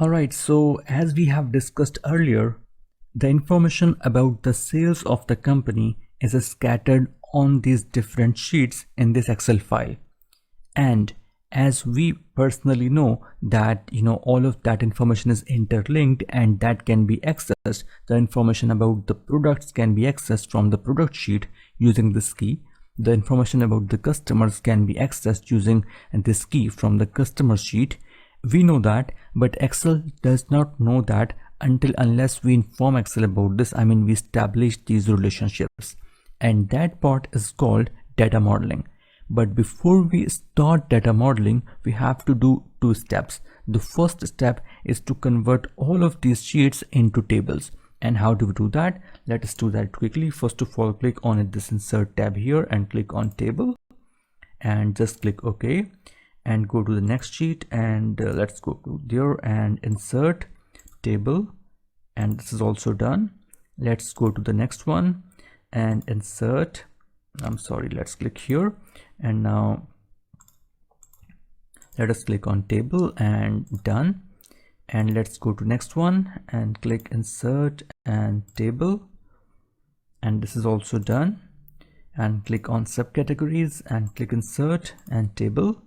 Alright, so as we have discussed earlier, the information about the sales of the company is scattered on these different sheets in this Excel file. And as we personally know that all of that information is interlinked and that can be accessed, the information about the products can be accessed from the product sheet using this key. The information about the customers can be accessed using this key from the customer sheet. We know that, but Excel does not know that unless we inform Excel about this. I mean, we establish these relationships, and that part is called data modeling. But before we start data modeling, we have to do two steps. The first step is to convert all of these sheets into tables. And how do we do that? Let us do that quickly. First of all, click on this insert tab here and click on table and just click OK and go to the next sheet, and let's go to there and insert table, and this is also done. Let's go to the next one and insert, let's click here, and now let us click on table and done. And let's go to next one and click insert and table, and this is also done. And click on subcategories and click insert and table,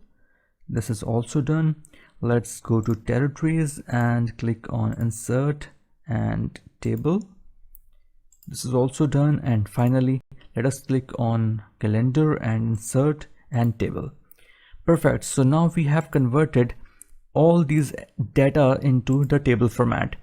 this is also done. Let's go to territories and click on insert and table, this is also done. And finally, let us click on calendar and insert and table. Perfect. So now we have converted all these data into the table format,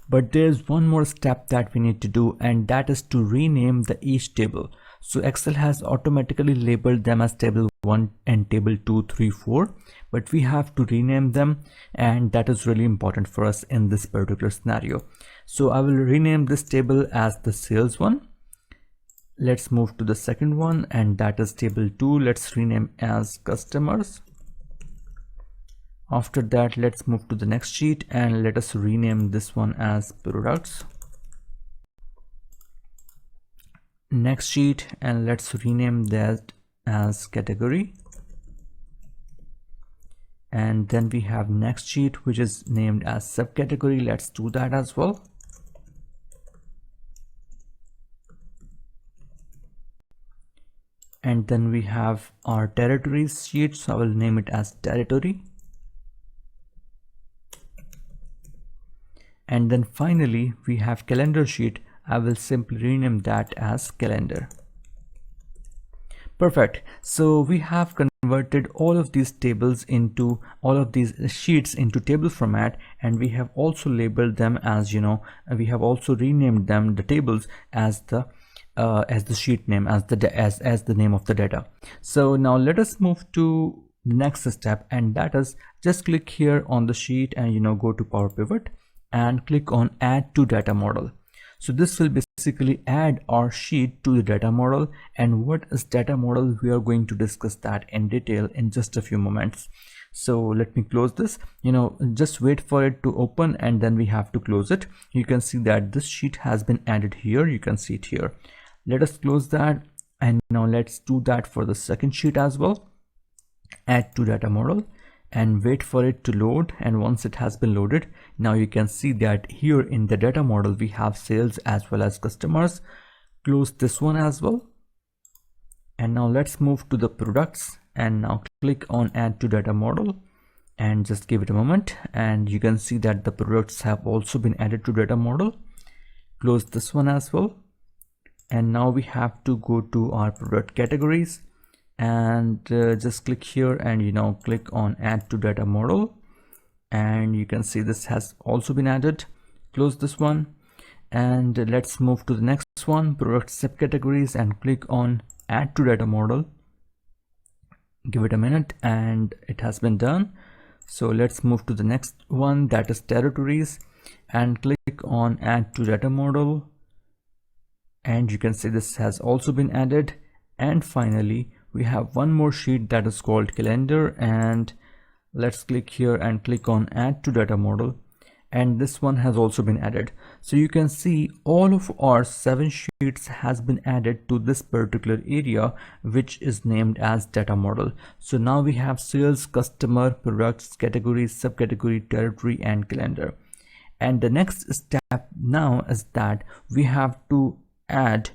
but there's one more step that we need to do, and that is to rename each table. So Excel has automatically labeled them as table 1 and table 2, 3, 4, but we have to rename them, and that is really important for us in this particular scenario. So I will rename this table as the sales one. Let's move to the second one, and that is table 2. Let's rename as customers. After that, let's move to the next sheet and let us rename this one as products. Next sheet, and let's rename that as category. And then we have next sheet, which is named as subcategory. Let's do that as well. And then we have our territories sheet, so I will name it as territory. And then finally we have calendar sheet. I will simply rename that as calendar. Perfect. So we have converted all of these tables into all of these sheets into table format, and we have also labeled them as, we have also renamed them, the tables, as the sheet name, as the name of the data. So now let us move to the next step, and that is just click here on the sheet and go to Power Pivot and click on add to data model. So this will basically add our sheet to the data model. And what is data model? We are going to discuss that in detail in just a few moments. So let me close this, just wait for it to open, and then we have to close it. You can see that this sheet has been added here. You can see it here. Let us close that, and now let's do that for the second sheet as well. Add to data model and wait for it to load. And once it has been loaded, now you can see that here in the data model we have sales as well as customers. Close this one as well, and now let's move to the products, and now click on add to data model and just give it a moment, and you can see that the products have also been added to data model. Close this one as well, and now we have to go to our product categories and just click here and click on add to data model, and you can see this has also been added. Close this one, and let's move to the next one, product subcategories, and click on add to data model. Give it a minute, and it has been done. So let's move to the next one, that is territories, and click on add to data model, and you can see this has also been added. And finally we have one more sheet that is called calendar, and let's click here and click on add to data model, and this one has also been added. So you can see all of our 7 sheets has been added to this particular area, which is named as data model. So now we have sales, customer, products, categories, subcategory, territory, and calendar. And the next step now is that we have to add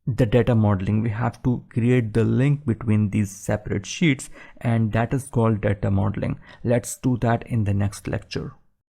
the data modeling. We have to create the link between these separate sheets, and that is called data modeling. Let's do that in the next lecture.